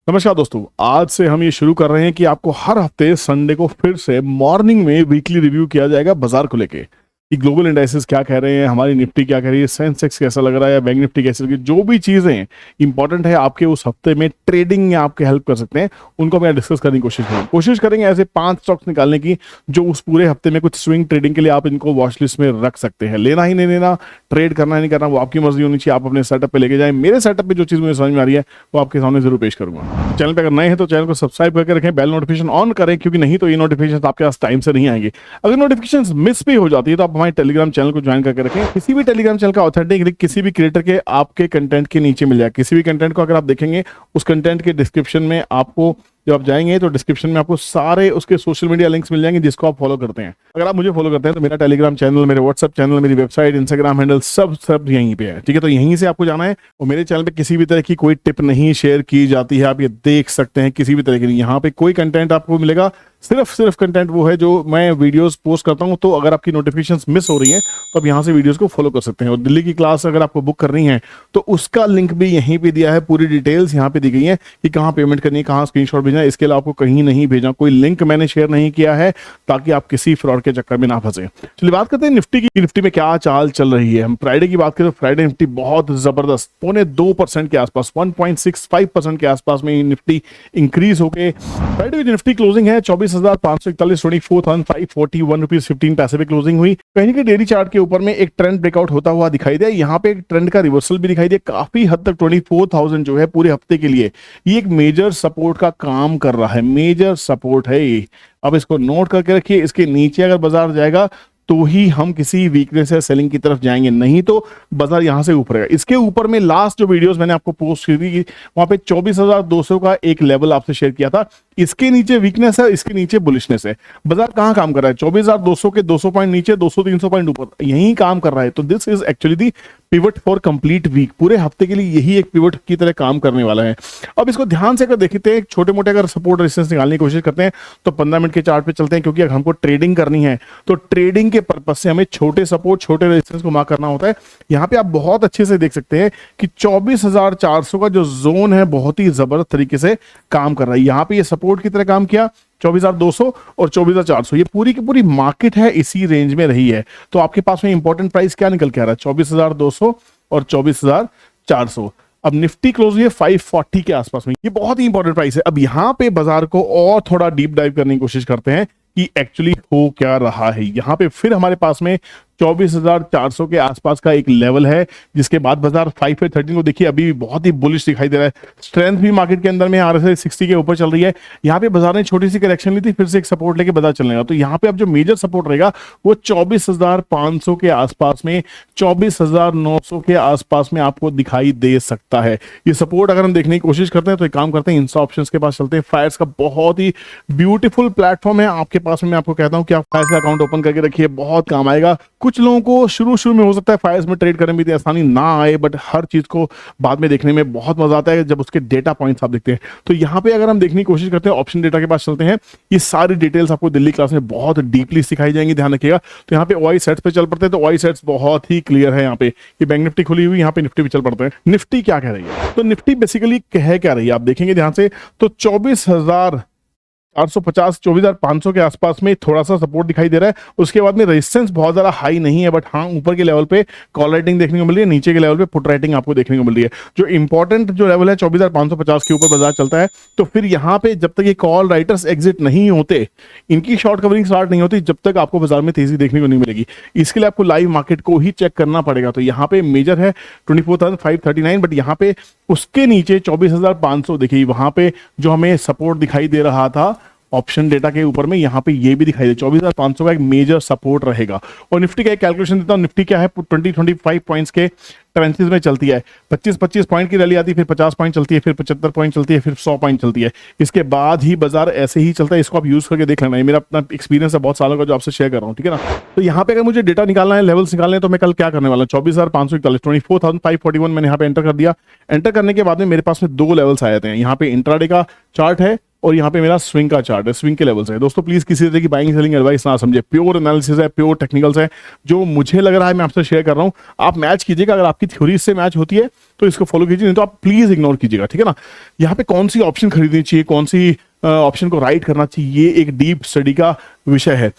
नमस्कार दोस्तों, आज से हम ये शुरू कर रहे हैं कि आपको हर हफ्ते संडे को फिर से मॉर्निंग में वीकली रिव्यू किया जाएगा बाजार को लेके कि ग्लोबल इंडाइसेस क्या कह रहे हैं, हमारी निफ्टी क्या कह रही है, सेंसेक्स कैसा लग रहा है या बैंक निफ्टी कैसी लग रही है। जो भी चीजें इंपॉर्टेंट है आपके उस हफ्ते में ट्रेडिंग में आपके हेल्प कर सकते हैं, उनको हम यहाँ डिस्कस करने की कोशिश करेंगे ऐसे 5 स्टॉक्स निकालने की जो उस पूरे हफ्ते में कुछ स्विंग ट्रेडिंग के लिए आप इनको वॉच लिस्ट में रख सकते हैं। लेना ही नहीं लेना, ट्रेड करना ही नहीं करना, वो आपकी मर्जी होनी चाहिए। आप अपने सेटअप पे लेके जाएं। मेरे सेटअप पे जो चीज मुझे समझ में आ रही है वो आपके सामने जरूर पेश करूंगा। चैनल पे अगर नए हैं तो चैनल को सब्सक्राइब करके रखें, बेल नोटिफिकेशन ऑन करें, क्योंकि नहीं तो ये नोटिफिकेशन आपके पास टाइम से नहीं आएंगे। अगर नोटिफिकेशन मिस भी हो जाती है तो आप हमारे टेलीग्राम चैनल को ज्वाइन करके रखें। किसी भी टेलीग्राम चैनल का ऑथेंटिक लिंक किसी भी क्रिएटर के आपके कंटेंट के नीचे मिल जाए। किसी भी कंटेंट को अगर आप देखेंगे उस कंटेंट के डिस्क्रिप्शन में आपको, जब आप जाएंगे तो डिस्क्रिप्शन में आपको सारे उसके सोशल मीडिया लिंक्स मिल जाएंगे जिसको आप फॉलो करते हैं। अगर आप मुझे फॉलो करते हैं तो मेरा टेलीग्राम चैनल, मेरे व्हाट्सएप चैनल, मेरी वेबसाइट, इंस्टाग्राम हैंडल सब यहीं पे है, ठीक है। तो यहीं से आपको जाना है और मेरे चैनल पे किसी भी तरह की कोई टिप नहीं शेयर की जाती है, आप ये देख सकते हैं। किसी भी तरह की यहाँ पे कोई कंटेंट आपको मिलेगा, सिर्फ कंटेंट वो है जो मैं वीडियोस पोस्ट करता हूँ। तो अगर आपकी नोटिफिकेशंस मिस हो रही हैं तो आप यहाँ से वीडियोस को फॉलो कर सकते हैं। और दिल्ली की क्लास अगर आपको बुक करनी है तो उसका लिंक भी यहीं पे दिया है, पूरी डिटेल्स यहाँ पे दी गई है कि कहाँ पेमेंट करनी है, कहाँ स्क्रीनशॉट भेजना है। इसके अलावा आपको कहीं नहीं भेजना, कोई लिंक मैंने शेयर नहीं किया है ताकि आप किसी फ्रॉड के चक्कर में ना फंसे। चलिए बात करते हैं निफ्टी की। निफ्टी में क्या चाल चल रही है। हम फ्राइडे की बात करें तो फ्राइडे निफ्टी बहुत जबरदस्त 2.25% के आसपास, 1.65% के आसपास में निफ्टी इंक्रीज होके फ्राइडे की निफ्टी क्लोजिंग है 24,541, 24,541 रुपीज 15 पैसे पे क्लोजिंग हुई। कहीं के डेली चार्ट के ऊपर में एक ट्रेंड ब्रेकआउट होता हुआ दिखाई दिया। यहाँ पे एक ट्रेंड का रिवर्सल भी दिखाई दिया। काफी हद तक 24,000 जो है पूरे हफ्ते के लिए ये एक मेजर सपोर्ट का काम कर रहा है, मेजर सपोर्ट है ये। अब इसको नोट करके रखिए। इसके नीचे अगर बाजार जाएगा तो ही हम किसी वीकनेस या सेलिंग की तरफ जाएंगे, नहीं तो बाजार यहां से ऊपर है। इसके ऊपर में लास्ट जो वीडियोस मैंने आपको पोस्ट की थी वहां पे 24,200 का एक लेवल आपसे शेयर किया था। इसके नीचे वीकनेस है, इसके नीचे बुलिशनेस है। बाजार कहां काम कर रहा है? 24,200 के 200 पॉइंट नीचे, 200-300 पॉइंट ऊपर, यही काम कर रहा है। तो this is actually the pivot for complete week. पूरे हफ्ते के लिए यही एक पिवट की तरह काम करने वाला है। अब इसको ध्यान से अगर देखते हैं, छोटे मोटे अगर सपोर्ट रेजिस्टेंस निकालने की कोशिश करते हैं तो 15 मिनट के चार्ट पे चलते हैं, क्योंकि अगर हमको ट्रेडिंग करनी है तो ट्रेडिंग के पर्पज से हमें छोटे सपोर्ट, छोटे रेजिस्टेंस को मार्क करना होता है। यहाँ पे आप बहुत अच्छे से देख सकते हैं कि 24,400 का जो जोन है बहुत ही जबरदस्त तरीके से काम कर रहा है। यहाँ पे ये सपोर्ट की तरह काम किया 24,200 और 24,400, ये पूरी की पूरी मार्केट है इसी रेंज में रही है। तो आपके पास में इंपॉर्टेंट प्राइस क्या निकल के आ रहा है? 24,200 और 24,400। अब निफ्टी क्लोज हुई है 540 के आसपास में, ये बहुत ही इंपॉर्टेंट प्राइस है। अब यहाँ पे बाजार को और थोड़ा डीप डाइव करने की कोशिश करते हैं कि एक्चुअली हो क्या रहा है। यहाँ पे फिर हमारे पास में 24,400 के आसपास का एक लेवल है, जिसके बाद बाजार 513 को देखिए अभी भी बहुत ही बुलिश दिखाई दे रहा है। स्ट्रेंथ भी मार्केट के अंदर में RSI 60 के ऊपर चल रही है। यहाँ पे बाजार ने छोटी सी करेक्शन ली थी, फिर से एक सपोर्ट लेके बाजार चलने लगा। तो यहाँ पे अब जो मेजर सपोर्ट रहेगा वो 24,500 के आसपास में, 24,900 के आसपास में आपको दिखाई दे सकता है। ये सपोर्ट अगर हम देखने की कोशिश करते हैं तो एक काम करते हैं, इंस्टा ऑप्शंस के पास चलते हैं। फायर्स का बहुत ही ब्यूटीफुल प्लेटफॉर्म है आपके पास में। मैं आपको कहता हूं कि आप फायर्स का अकाउंट ओपन करके रखिए, बहुत काम आएगा। कुछ लोगों को शुरू में हो सकता है फायर्स में ट्रेड करने में इतनी आसानी ना आए, बट हर चीज को बाद में देखने में बहुत मजा आता है जब उसके डेटा पॉइंट्स आप देखते हैं। तो यहाँ पे अगर हम देखने की कोशिश करते हैं, ऑप्शन डेटा के पास चलते हैं, ये सारी डिटेल्स आपको दिल्ली क्लास में बहुत डीपली सिखाई जाएंगी, ध्यान रखिएगा। तो यहाँ पे OI सेट्स पे चल पड़ते हैं, तो OI सेट्स बहुत ही क्लियर है। यहाँ पे ये बैंक निफ्टी खुली हुई, यहाँ पे निफ्टी भी चल पड़ते हैं। निफ्टी क्या कह रही है? तो निफ्टी बेसिकली कह क्या रही है आप देखेंगे ध्यान से, तो 24,450, 24,500 के आसपास में थोड़ा सा सपोर्ट दिखाई दे रहा है। उसके बाद में रेजिस्टेंस बहुत ज्यादा हाई नहीं है, बट हाँ ऊपर के लेवल पे कॉल राइटिंग देखने को मिल रही है, नीचे के लेवल पे पुट राइटिंग आपको देखने को मिल रही है। जो इंपॉर्टेंट जो लेवल है 24,550 के ऊपर बाजार चलता है। तो फिर यहाँ पे जब तक ये कॉल राइटर्स एग्जिट नहीं होते, इनकी शॉर्ट कवरिंग स्टार्ट नहीं होती, जब तक आपको बाजार में तेजी देखने को नहीं मिलेगी। इसके लिए आपको लाइव मार्केट को ही चेक करना पड़ेगा। तो यहाँ पे मेजर है 24,539, बट यहाँ पे उसके नीचे 24,500 देखिए, वहां पे जो हमें सपोर्ट दिखाई दे रहा था ऑप्शन डेटा के ऊपर में, यहाँ पे ये भी दिखाई दे 24,500 का एक मेजर सपोर्ट रहेगा। और निफ्टी का एक कैलकुलेशन देता हूँ, निफ्टी क्या है 20-25 पॉइंट्स के ट्रेंचेस में चलती है। 25-25 पॉइंट की रैली आती है, फिर 50 पॉइंट चलती है, फिर 75 पॉइंट चलती है, फिर 100 पॉइंट चलती है। इसके बाद ही बाजार ऐसे ही चलता है। इसको आप यूज करके देख लेना, मेरा अपना एक्सपीरियंस है बहुत सालों का जो आपसे शेयर कर रहा हूँ, ठीक है ना। तो यहाँ पे अगर मुझे डेटा निकालना है, लेवल्स निकालने हैं, तो मैं कल क्या करने वाला हूँ, 24,541, 24,541 मैंने यहाँ पे एंटर कर दिया। एंटर करने के बाद में मेरे पास में 2 लेवल्स आए थे। यहाँ पे इंट्राडे का चार्ट है और यहाँ पे मेरा स्विंग का चार्ट है, स्विंग के लेवल्स है। दोस्तों प्लीज किसी तरह की बाइंग सेलिंग एडवाइस ना समझे, प्योर एनालिसिस है, प्योर टेक्निकल्स है, जो मुझे लग रहा है मैं आपसे शेयर कर रहा हूँ। आप मैच कीजिएगा, अगर आपकी थ्योरी से मैच होती है तो इसको फॉलो कीजिए, नहीं तो आप प्लीज इग्नोर कीजिएगा, ठीक है ना। यहाँ पे कौन सी ऑप्शन खरीदनी चाहिए, कौन सी ऑप्शन को राइट करना चाहिए, ये एक डीप स्टडी का विषय है।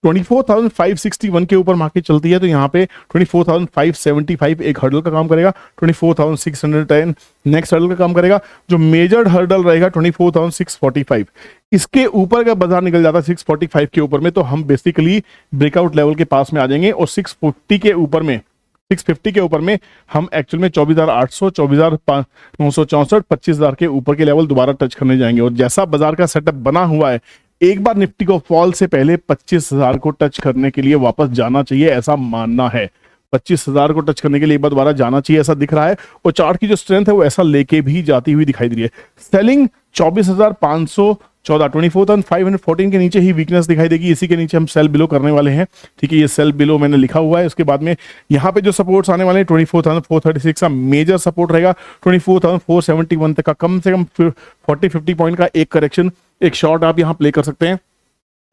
24,561 के ऊपर मार्केट चलती है तो यहाँ पे 24,575 एक हर्डल का काम करेगा, 24,610 नेक्स्ट हर्डल का काम करेगा। जो मेजर्ड हर्डल रहेगा 24,645, इसके ऊपर का बाजार निकल जाता है 645 के ऊपर में, तो हम बेसिकली ब्रेकआउट लेवल के पास में आ जाएंगे। और 650 के ऊपर में, 650 के ऊपर में हम एक्चुअल में 24,800, 24,964, 25,000 के ऊपर के लेवल दोबारा टच करने जाएंगे। और जैसा बाजार का सेटअप बना हुआ है, एक बार निफ्टी को फॉल से पहले 25,000 को टच करने के लिए वापस जाना चाहिए, ऐसा मानना है। 25,000 को टच करने के लिए एक बार दोबारा जाना चाहिए, ऐसा दिख रहा है। और चार्ट की जो स्ट्रेंथ है वो ऐसा लेके भी जाती हुई दिखाई दे रही है। सेलिंग 24,514, 24,514 के नीचे ही वीकनेस दिखाई देगी, इसी के नीचे हम सेल बिलो करने वाले हैं, ठीक है। ये सेल बिलो मैंने लिखा हुआ है। उसके बाद में यहाँ पे जो सपोर्ट्स आने वाले हैं 24,436 का मेजर सपोर्ट रहेगा, 24,471 तक का कम से कम 40-50 पॉइंट का एक करेक्शन, एक शॉर्ट आप यहाँ प्ले कर सकते हैं।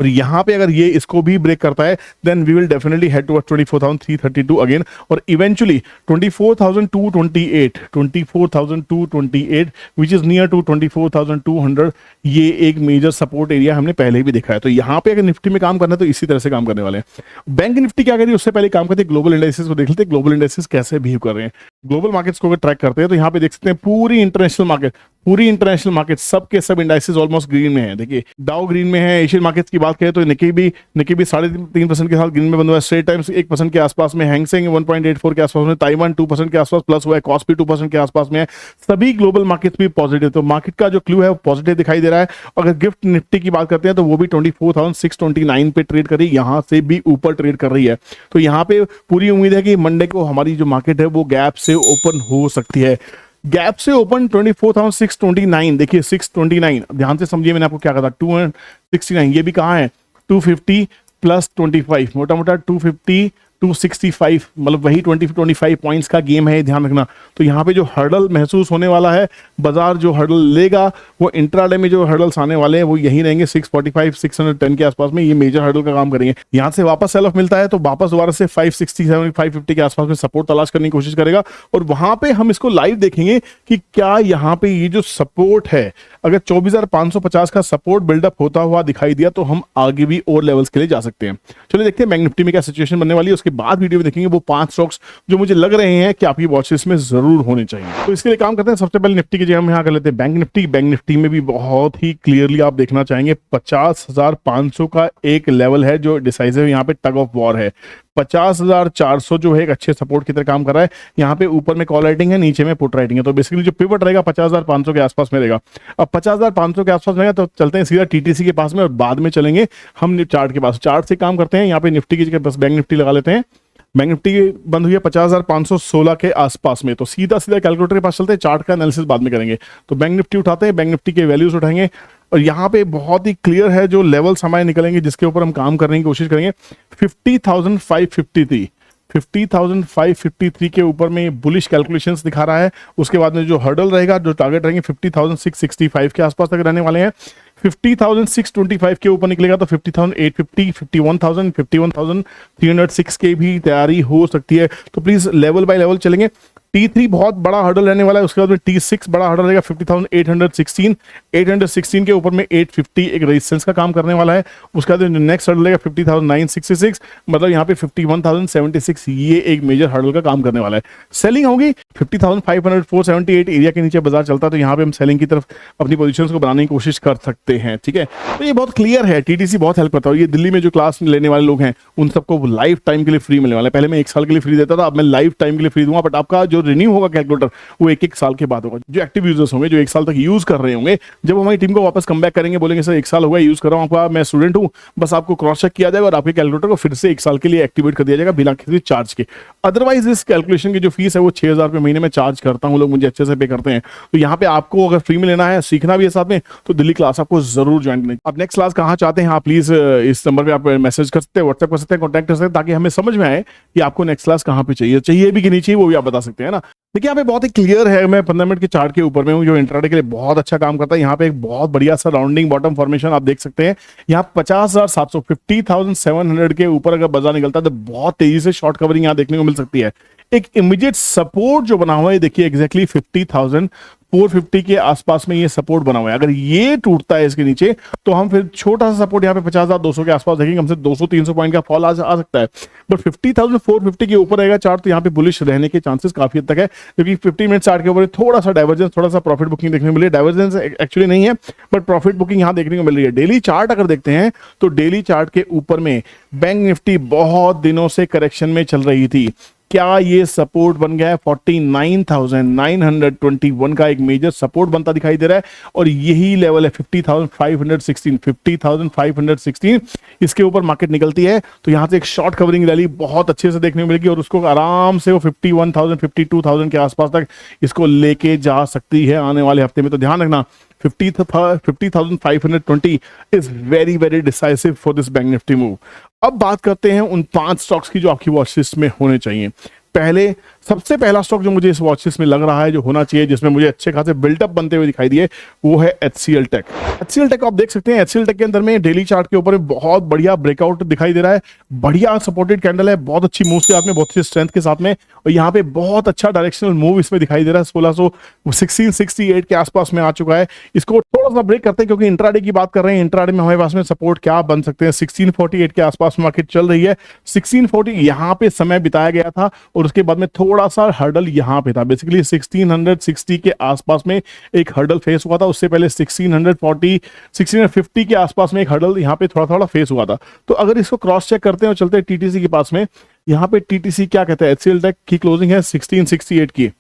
और यहाँ पे अगर ये इसको भी ब्रेक करता है then we will definitely head towards 24,332 again, और eventually 24,228 which is near to 24,200, ये एक मेजर सपोर्ट एरिया हमने पहले ही भी देखा है। तो यहाँ पे अगर निफ्टी में काम करना है तो इसी तरह से काम करने वाले हैं। बैंक निफ्टी क्या करिए, उससे पहले काम करते हैं ग्लोबल इंडाइसेस को देख लेते हैं, ग्लोबल इंडाइसेस कैसे बिहेव कर रहे हैं। ग्लोबल मार्केट्स को अगर ट्रैक करते हैं तो यहाँ पे देख सकते हैं पूरी इंटरनेशनल मार्केट सब के सब इंडाइसेस ऑलमोस्ट ग्रीन में है। देखिए डाउ ग्रीन में है। एशियन मार्केट्स की बात करें तो निकी भी 3.5% के साथ ग्रीन में बंद हुआ है। स्ट्रेट टाइम्स 1% के आसपास में, हैंगसेंग 1.84 के आसपास में, ताइवान 2% के आसपास प्लस हुआ है, कॉस्पी 2% के आसपास में है। सभी ग्लोबल मार्केट्स भी पॉजिटिव, तो मार्केट का जो क्लू है वो पॉजिटिव दिखाई दे रहा है। अगर गिफ्ट निफ्टी की बात करते हैं तो वो भी 24,629 पे ट्रेड कर रही है, यहाँ से भी ऊपर ट्रेड कर रही है। तो यहाँ पे पूरी उम्मीद है कि मंडे को हमारी जो मार्केट है वो गैप से ओपन हो सकती है। गैप से ओपन 24,629, देखिए 629 ध्यान से समझिए, मैंने आपको क्या कहा था 269, ये भी कहाँ है 250 प्लस 25, मोटा मोटा 250 265, मतलब वही 20-25 पॉइंट्स का गेम है, ध्यान रखना। तो यहाँ पे जो हर्डल महसूस होने वाला है, बाजार जो हर्डल लेगा वो इंट्राडे में जो हर्डल्स आने वाले हैं वो यही रहेंगे 645 610 के आसपास में, ये मेजर हर्डल का काम करेंगे। यहाँ से वापस सेल ऑफ मिलता है तो वापस दोबारा से 567 550 के आसपास में सपोर्ट तलाश करने की कोशिश करेगा, और वहां पे हम इसको लाइव देखेंगे कि क्या यहाँ पे ये जो सपोर्ट है, अगर 24,550 का सपोर्ट बिल्डअप होता हुआ दिखाई दिया तो हम आगे भी और लेवल्स के लिए जा सकते हैं। चलिए देखते हैं बैंक निफ्टी में क्या सिचुएशन बनने वाली है। उसके बाद वीडियो में देखेंगे वो 5 स्टॉक्स जो मुझे लग रहे हैं कि आपकी वॉच लिस्ट में जरूर होने चाहिए। तो इसके लिए काम करते हैं, सबसे पहले निफ्टी की जगह हम यहाँ कर लेते हैं बैंक निफ्टी। बैंक निफ्टी में भी बहुत ही क्लियरली आप देखना चाहेंगे 50,500 का एक लेवल है जो डिसाइसिव यहाँ पे टग ऑफ वॉर है। 50,400 जो है एक अच्छे सपोर्ट की तरह काम कर रहा है। यहाँ पे ऊपर में कॉल राइटिंग है, नीचे में पुट राइटिंग है, तो बेसिकली जो पिवट रहेगा 50,500 के आसपास में रहेगा। अब 50,500 के आसपास रहेगा तो चलते हैं सीधा टीटीसी के पास में, और बाद में चलेंगे हम चार्ट के पास। चार्ट से काम करते हैं, यहाँ पे निफ्टी की जगह बस बैंक निफ्टी लगा लेते हैं। बैंक निफ्टी बंद हुई है 50,516 के आसपास में, तो सीधा सीधा कैलकुलेटर के पास चलते हैं, चार्ट का एनालिसिस बाद में करेंगे। तो बैंक निफ्टी उठाते हैं, बैंक निफ्टी के वैल्यूज उठाएंगे, और यहाँ पे बहुत ही क्लियर है जो लेवल्स हमारे निकलेंगे जिसके ऊपर हम काम करने की कोशिश करेंगे। 50,553 के ऊपर में बुलिश कैलकुलेशंस दिखा रहा है। उसके बाद में जो हर्डल रहेगा, जो टारगेट रहेंगे 50,665 के आसपास तक रहने वाले हैं। 50,625 के ऊपर निकलेगा तो 50,850, 51,000, 51,306 की भी तैयारी हो सकती है। तो प्लीज लेवल बाय लेवल चलेंगे। T3 बहुत बड़ा हर्डल रहने वाला है, उसके बाद में T6 बड़ा हर्डल रहेगा 50,816, 816 के ऊपर में 850 एक रेजिस्टेंस का काम करने वाला है। उसके बाद नेक्स्ट हर्डल रहेगा 50,966, मतलब यहाँ पे 51,076, ये एक मेजर हर्डल का काम करने वाला है। सेलिंग होगी 50,500 478 एरिया के नीचे बाजार चलता है, तो यहाँ पे हम सेलिंग की तरफ अपनी पोजीशंस को बनाने की कोशिश कर सकते हैं, ठीक है। तो ये बहुत क्लियर है, टीटीसी बहुत हेल्प करता है। ये दिल्ली में जो क्लास लेने वाले लोग हैं उन सबको लाइफ टाइम के लिए फ्री मिलने वाला है। पहले मैं 1 साल के लिए फ्री देता था, अब मैं लाइफ टाइम के लिए फ्री दूंगा, बट आपका जो रिन्यू होगा कैलकुलेटर वो 1-1 साल के बाद होगा। जो एक्टिव यूजर्स होंगे, जो 1 साल तक यूज कर रहे होंगे, जब हमारी टीम को वापस कम बैक करेंगे, बोलेंगे सर 1 साल हो गया यूज कर रहा हूं आपका, मैं स्टूडेंट हूं, बस आपको क्रॉस चेक किया जाएगा और आपके कैलकुलेटर को फिर से 1 साल के लिए एक्टिवेट कर दिया जाएगा बिना किसी चार्ज के। अदरवाइज इस कैलकुलेशन की जो फीस है वो 6,000 रुपए महीने में चार्ज करता हूं, लोग मुझे अच्छे से पे करते हैं। तो यहाँ पे आपको अगर फ्री में लेना है, सीखना भी है साथ में, तो दिल्ली क्लास आपको जरूर ज्वाइन करनी। आप नेक्स्ट क्लास कहाँ चाहते हैं, आप प्लीज इस नंबर पे आप मैसेज कर सकते हैं, व्हाट्सएप कर सकते हैं, कॉन्टैक्ट कर सकते हैं, ताकि हमें समझ में आए कि आपको नेक्स्ट क्लास कहाँ पे चाहिए भी कि नहीं चाहिए, वो भी आप बता सकते हैं। है ना। देखिए यहाँ पे बहुत ही क्लियर है, मैं 15 मिनट के चार्ट के ऊपर में हूँ, जो इंट्राडे के लिए बहुत अच्छा काम करता है। यहाँ पे एक बहुत बढ़िया सा राउंडिंग बॉटम फॉर्मेशन आप देख सकते हैं। यहाँ 50,700 50,700 के ऊपर अगर बाजार निकलता है तो बहुत तेजी से शॉर्ट कवरिंग यहाँ देखने को मिल सकती है। एक इमीडिएट सपोर्ट जो बना हुआ है, देखिए एग्जैक्टली 50,450 के आसपास में ये सपोर्ट बना हुआ है। अगर ये टूटता है इसके नीचे तो हम फिर छोटा सा सपोर्ट यहाँ पे 50,200 के आसपास देखेंगे, हमसे 200-300 पॉइंट का फॉल आ सकता है। बट 50,450 के ऊपर रहेगा चार्ट तो यहाँ पे बुलिश रहने के चांसेस काफी हद तक है, क्योंकि 50 मिनट चार्ट के ऊपर थोड़ा सा डाइवर्जेंस, थोड़ा सा प्रॉफिट बुकिंग देखने को मिली है। डाइवर्जेंस एक्चुअली नहीं है बट प्रॉफिट बुकिंग यहाँ देखने को मिल रही है। डेली चार्ट अगर देखते हैं तो डेली चार्ट के ऊपर में बैंक निफ्टी बहुत दिनों से करेक्शन में चल रही थी। क्या ये सपोर्ट बन गया है? 49,921 का एक मेजर सपोर्ट बनता दिखाई दे रहा है और यही लेवल है 50,516 50,516। इसके ऊपर मार्केट निकलती है तो यहां से एक शॉर्ट कवरिंग रैली बहुत अच्छे से देखने को मिलेगी और उसको आराम से वो 51,000 52,000 के आसपास तक इसको लेके जा सकती है आने वाले हफ्ते में। तो ध्यान रखना 50,520 is very very decisive for this bank Nifty move. अब बात करते हैं उन 5 स्टॉक्स की जो आपकी वॉच लिस्ट में होने चाहिए। सबसे पहला स्टॉक जो मुझे इस वॉच लिस्ट में लग रहा है जो होना चाहिए, जिसमें मुझे अच्छे खासे बिल्डअप बनते हुए दिखाई दिए, वो है HCL टेक। HCL टेक आप देख सकते हैं, HCL टेक के अंदर में डेली चार्ट के ऊपर बहुत बढ़िया ब्रेकआउट दिखाई दे रहा है। बढ़िया सपोर्टेड कैंडल है, बहुत अच्छी मूव के साथ में, बहुत अच्छी स्ट्रेंथ के साथ में, और यहाँ पे बहुत अच्छा डायरेक्शनल मूव इसमें दिखाई दे रहा है। 1668 के आसपास में आ चुका है। इसको थोड़ा सा ब्रेक करते हैं क्योंकि इंट्राडे की बात कर रहे हैं। इंट्राडे में हमारे पास में सपोर्ट क्या बन सकते हैं? 1648 के आसपास मार्केट चल रही है। 1640 यहाँ पे समय बिताया गया था और उसके बाद में थोड़ा सा हर्डल यहाँ पे था। बेसिकली 1660 के आसपास में एक हर्डल फेस हुआ था। उससे पहले 1650 के आसपास में एक हर्डल यहाँ पे थोड़ा थोड़ा फेस हुआ था। तो अगर इसको क्रॉस चेक करते हैं और चलते हैं टीटीसी के पास में, यहाँ पे टीटीसी क्या कहता है? HCL टेक की क्लोजिंग है 1668 की,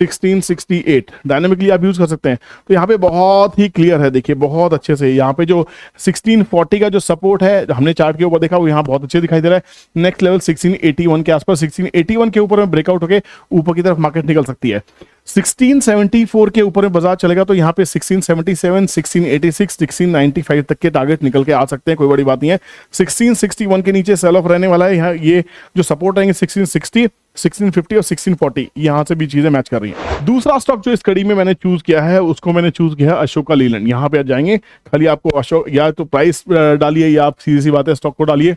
1668 डायनेमिकली आप यूज कर सकते हैं। तो यहाँ पे बहुत ही क्लियर है, देखिए बहुत अच्छे से यहाँ पे जो 1640 का जो सपोर्ट है हमने चार्ट के ऊपर देखा वो यहाँ बहुत अच्छे दिखाई दे रहा है। नेक्स्ट लेवल 1681 के आसपास, 1681 के ऊपर में ब्रेकआउट होके ऊपर की तरफ मार्केट निकल सकती है। 1674 के ऊपर में बाजार चलेगा तो यहाँ पे 1677, 1686, 1695 तक के टारगेट निकल के आ सकते हैं, कोई बड़ी बात नहीं है। 1661 के नीचे सेल ऑफ रहने वाला है। यहाँ ये जो सपोर्ट रहेंगे 1660, 1650 और 1640, यहां से भी चीजें मैच कर रही हैं। दूसरा स्टॉक जो इस कड़ी में मैंने चूज किया है उसको मैंने चूज किया है अशोका लीलैंड। यहां पे जाएंगे, खाली आपको अशोक या तो प्राइस डालिए या आप सीधी सी बात है स्टॉक को डालिए,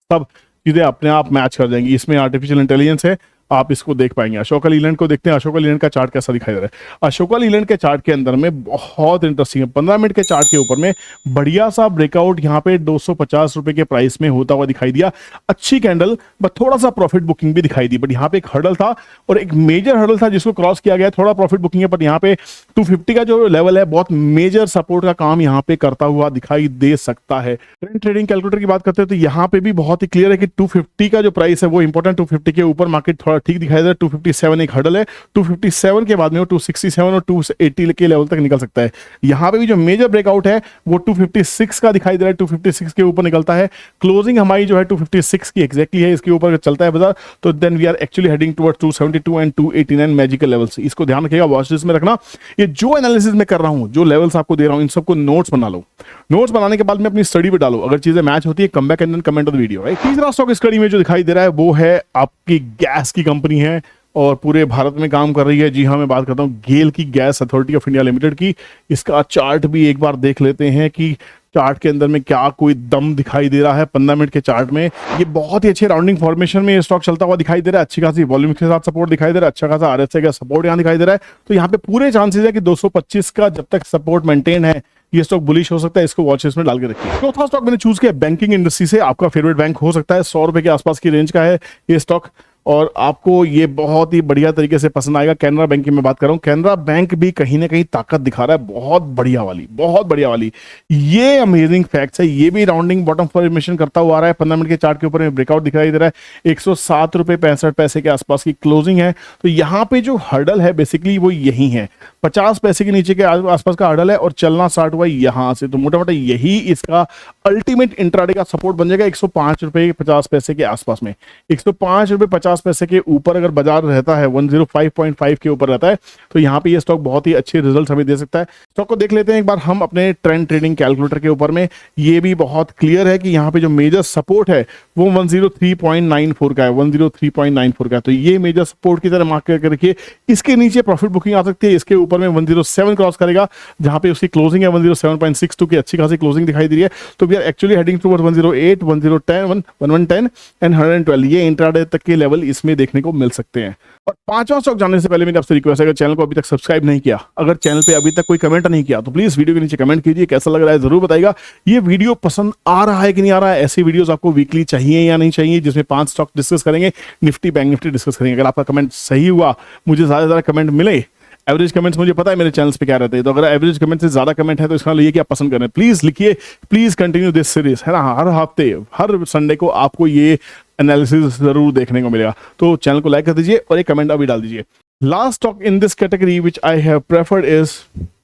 सब चीजें अपने आप मैच कर जाएंगी। इसमें आर्टिफिशियल इंटेलिजेंस है, आप इसको देख पाएंगे। अशोका लीलैंड को देखते हैं, अशोका लीलैंड का चार्ट कैसा दिखाई दे रहा है। अशोका लीलैंड के चार्ट के अंदर में बहुत इंटरेस्टिंग है। 15 मिनट के चार्ट के ऊपर में बढ़िया सा ब्रेकआउट यहाँ पे 250 रुपए के प्राइस में होता हुआ दिखाई दिया। अच्छी कैंडल, बट थोड़ा सा प्रॉफिट बुकिंग भी दिखाई दी। बट यहाँ पे एक हर्डल था और एक मेजर हर्डल था जिसको क्रॉस किया गया। थोड़ा प्रॉफिट बुकिंग है, बट यहाँ पे 250 का जो लेवल है बहुत मेजर सपोर्ट का काम यहाँ पे करता हुआ दिखाई दे सकता है। ट्रेडिंग कैलकुलेटर की बात करते हैं तो यहाँ पे भी बहुत ही क्लियर है कि 250 का जो प्राइस है वो इंपॉर्टेंट। 250 के ऊपर मार्केट थोड़ा ठीक दिखाई दे रहा है। 257 एक हर्डल है, 257 के बाद में वो 267 और 280 के लेवल तक निकल सकता है। यहां पे भी जो मेजर ब्रेकआउट है वो 256 का दिखाई दे रहा है। 256 के ऊपर निकलता है, क्लोजिंग हमारी जो है 256 की एग्जैक्टली है। इसके ऊपर चलता है बाजार तो then we are actually heading towards 272 and 289 magical levels. इसको ध्यान रखिएगा, वॉच लिस्ट में रखना। ये जो एनालिसिस मैं कर रहा हूं, जो लेवल्स आपको दे रहा हूं, इन सबको नोट्स बना लो। नोट्स बनाने के बाद में अपनी स्टडी पे डालो। अगर चीजें मैच होती है come back and then comment on the video. तीसरा स्टॉक इस कड़ी में जो दिखाई दे रहा है वो है आपकी गैस की कंपनी है और पूरे भारत में काम कर रही है। जी हाँ, मैं बात करता हूँ गेल की, gas authority of India limited की। इसका चार्ट भी एक बार देख लेते हैं कि चार्ट के अंदर में क्या कोई दम दिखाई दे रहा है। 15 मिनट के चार्ट में ये बहुत ही अच्छे राउंडिंग फॉर्मेशन में ये स्टॉक चलता हुआ दिखाई दे रहा है। अच्छी खासी वॉल्यूम के साथ सपोर्ट दिखाई दे रहा है, अच्छा खासा RSI का सपोर्ट यहाँ दिखाई दे रहा है। तो यहाँ पे पूरे चांसेस है कि 225 का जब तक सपोर्ट मेंटेन है ये स्टॉक बुलिश हो सकता है। इसको वॉच लिस्ट में डाल के रखिए। चौथा स्टॉक मैंने चूज किया बैंकिंग इंडस्ट्री से। आपका फेवरेट बैंक हो सकता है, 100 रुपए के आसपास की रेंज का है ये स्टॉक और आपको ये बहुत ही बढ़िया तरीके से पसंद आएगा। कैनरा बैंक की मैं बात कर रहा हूं। कैनरा बैंक भी कहीं ना कहीं ताकत दिखा रहा है, बहुत बढ़िया वाली, बहुत बढ़िया वाली। ये अमेजिंग फैक्ट्स है। ये भी राउंडिंग बॉटम फॉर्मेशन करता हुआ आ रहा है। 15 मिनट के चार्ट के ऊपर में ब्रेकआउट दिखाई दे रहा है। 107 रुपए 65 पैसे के आसपास की क्लोजिंग है। तो यहाँ पे जो हर्डल है बेसिकली वो यही है, 50 पैसे के नीचे के आसपास का हर्डल है और चलना स्टार्ट हुआ यहां से। तो मोटा मोटा यही इसका अल्टीमेट इंट्राडे का सपोर्ट बन जाएगा 105 रुपए 50 पैसे के आसपास में। 105 रुपए 50 150 पैसे के ऊपर अगर बाजार रहता है, 105.5 के ऊपर रहता है, तो यहाँ पे ये स्टॉक बहुत ही अच्छे रिजल्ट हमें दे सकता है। स्टॉक को देख लेते हैं एक बार हम अपने ट्रेंड ट्रेडिंग कैलकुलेटर के ऊपर में। ये भी बहुत क्लियर है कि यहाँ पे जो मेजर सपोर्ट है वो 103.94 का है, 103.94 का है। तो ये मेजर सपोर्ट की तरह मार्क करके रखिए। इसके नीचे प्रॉफिट बुकिंग आ सकती है, इसके ऊपर में 107 क्रॉस करेगा, जहां पे उसकी क्लोजिंग है 107.62 की अच्छी खासी क्लोजिंग दिखाई दे रही है। तो we are actually heading towards 108, 110, 1110 and 112। ये इंट्राडे तक के लेवल इसमें देखने को मिल सकते हैं। और पांचवा स्टॉक जानने से पहले मेरी आपसे रिक्वेस्ट है, अगर चैनल को अभी तक सब्सक्राइब नहीं किया, अगर चैनल पे अभी तक कोई कमेंट नहीं किया, तो प्लीज वीडियो के नीचे कमेंट कीजिए, कैसा लग रहा है जरूर बताइएगा। ये वीडियो पसंद आ रहा है कि नहीं आ रहा है, ऐसी वीडियोस आपको वीकली चाहिए या नहीं चाहिए, जिसमें 5 स्टॉक डिस्कस करेंगे, निफ्टी बैंक निफ्टी डिस्कस करेंगे। अगर आपका कमेंट सही हुआ, मुझे ज्यादा कमेंट मिले, एवरेज कमेंट्स मुझे पता है मेरे चैनल्स पे क्या रहते हैं, तो अगर एवरेज कमेंट से ज्यादा कमेंट है तो इसका लिए कि आप पसंद कर रहे हैं, प्लीज लिखिए, प्लीज कंटिन्यू दिस सीरीज, है ना। हर हफ्ते हर संडे को आपको ये एनालिसिस जरूर देखने को मिलेगा। तो चैनल को लाइक कर दीजिए और एक कमेंट अभी डाल दीजिए। Last stock in this category which I have preferred is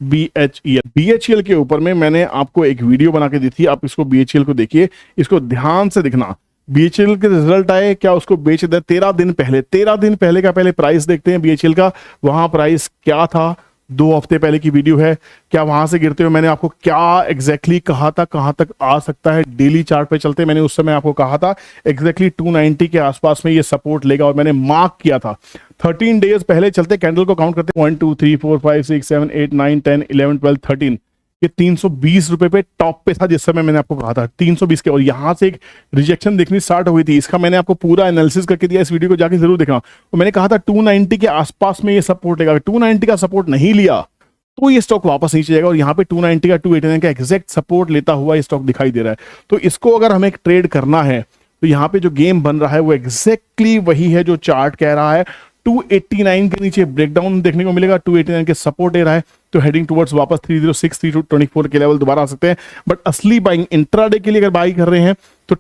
BHEL। BHEL के ऊपर में मैंने आपको एक वीडियो बना के दी थी, आप इसको BHEL को देखिए, इसको ध्यान से देखना। BHEL के रिजल्ट आए, क्या उसको बेच दे 13 दिन पहले का पहले प्राइस देखते हैं BHEL का। वहां प्राइस क्या था, 2 हफ्ते पहले की वीडियो है। क्या वहां से गिरते हुए मैंने आपको क्या एग्जैक्टली कहा था, कहां तक आ सकता है। डेली चार्ट पे चलते मैंने उस समय आपको कहा था एग्जैक्टली 290 के आसपास में ये सपोर्ट लेगा, और मैंने मार्क किया था। 13 डेज पहले चलते, कैंडल को काउंट करते 1 2 3 4 5 6 7 8 9 10 11 12 13, ये 320 रुपए पे टॉप पे था जिस समय मैंने आपको कहा था 320 के, और यहां से एक रिजेक्शन दिखनी स्टार्ट हुई थी। इसका मैंने आपको पूरा एनालिसिस करके दिया, इस वीडियो को जाके जरूर देखना। तो मैंने कहा था 290 के आसपास में ये सपोर्ट लेगा, 290 का सपोर्ट नहीं लिया तो ये स्टॉक वापस नीचे जाएगा, और यहाँ पे 290 का 289 का एग्जैक्ट सपोर्ट लेता हुआ ये स्टॉक दिखाई दे रहा है। तो इसको अगर हमें ट्रेड करना है तो यहाँ पे जो गेम बन रहा है वो एग्जैक्टली वही है जो चार्ट कह रहा है। 289 के नीचे ब्रेकडाउन देखने को मिलेगा, 289 के सपोर्ट दे रहा है, तो हेडिंग टुवर्ड्स वापस 306 324 के लेवल दोबारा आ सकते हैं। बट असली बाइंग इंट्राडे के लिए अगर बाई कर रहे हैं तो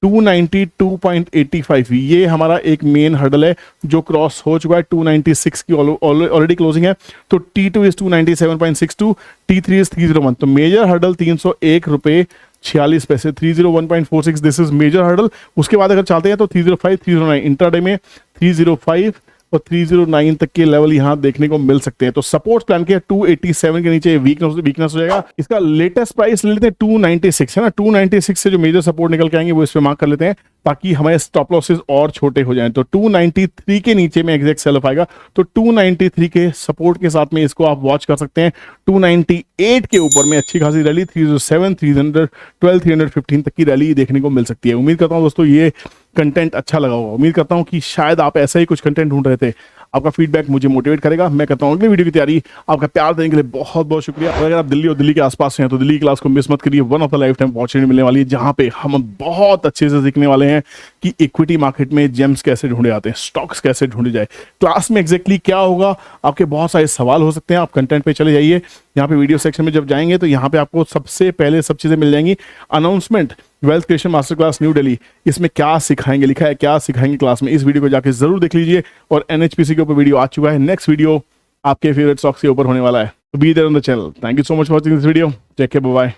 292.85 ये हमारा एक मेन हर्डल है जो क्रॉस हो चुका है। 296 की ऑलरेडी क्लोजिंग है, तो T2 इज 297.62, T3 इज 301। तो मेजर हर्डल 301 रुपए 46 पैसे, 301.46, दिस इज मेजर हर्डल। उसके बाद अगर चाहते हैं तो 305 309 इंट्राडे में 305 और 309 तक के लेवल यहां देखने को मिल सकते हैं। तो सपोर्ट प्लान के 287 के नीचे वीकनेस हो जाएगा। इसका लेटेस्ट प्राइस ले लेते हैं 296, है ना। 296 से जो मेजर सपोर्ट निकल के आएंगे वो इस पे मार्क कर लेते हैं, ताकि हमारे स्टॉप लॉसेस और छोटे हो जाएं। तो 293 के नीचे में एग्जैक्ट सेल ऑफ आएगा, तो 293 के सपोर्ट के साथ में इसको आप वॉच कर सकते हैं। 298 के ऊपर में अच्छी खासी रैली, 307 312 315 तक की रैली देखने को मिल सकती है। उम्मीद करता हूं दोस्तों ये कंटेंट अच्छा लगा होगा। उम्मीद करता हूं कि शायद आप ऐसा ही कुछ कंटेंट ढूंढ रहे थे। आपका फीडबैक मुझे मोटिवेट करेगा। मैं करता हूं अगली वीडियो की तैयारी। आपका प्यार देने के लिए बहुत बहुत शुक्रिया। और अगर आप दिल्ली और दिल्ली के आसपास हैं तो दिल्ली क्लास को मिस मत करिए, one of the life time opportunity मिलने वाली है, जहां पे हम बहुत अच्छे से सीखने वाले हैं कि इक्विटी मार्केट में जेम्स कैसे ढूंढे जाते हैं, स्टॉक्स कैसे ढूंढे जाए, क्लास में एग्जैक्टली क्या होगा। आपके बहुत सारे सवाल हो सकते हैं, आप कंटेंट पे चले जाइए। यहाँ पे वीडियो सेक्शन में जब जाएंगे तो यहाँ पे आपको सबसे पहले सब चीजें मिल जाएंगी। Announcement, wealth creation master class new Delhi, इसमें क्या सिखाएंगे लिखा है, क्या सिखाएंगे क्लास में, इस वीडियो को जाके जरूर देख लीजिए। और NHPC के ऊपर वीडियो आ चुका है, नेक्स्ट वीडियो आपके फेवरेट स्टॉक्स के ऊपर होने वाला है। तो be there on the channel. Thank you so much for watching this video. Take care, bye bye,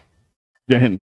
जय हिंद।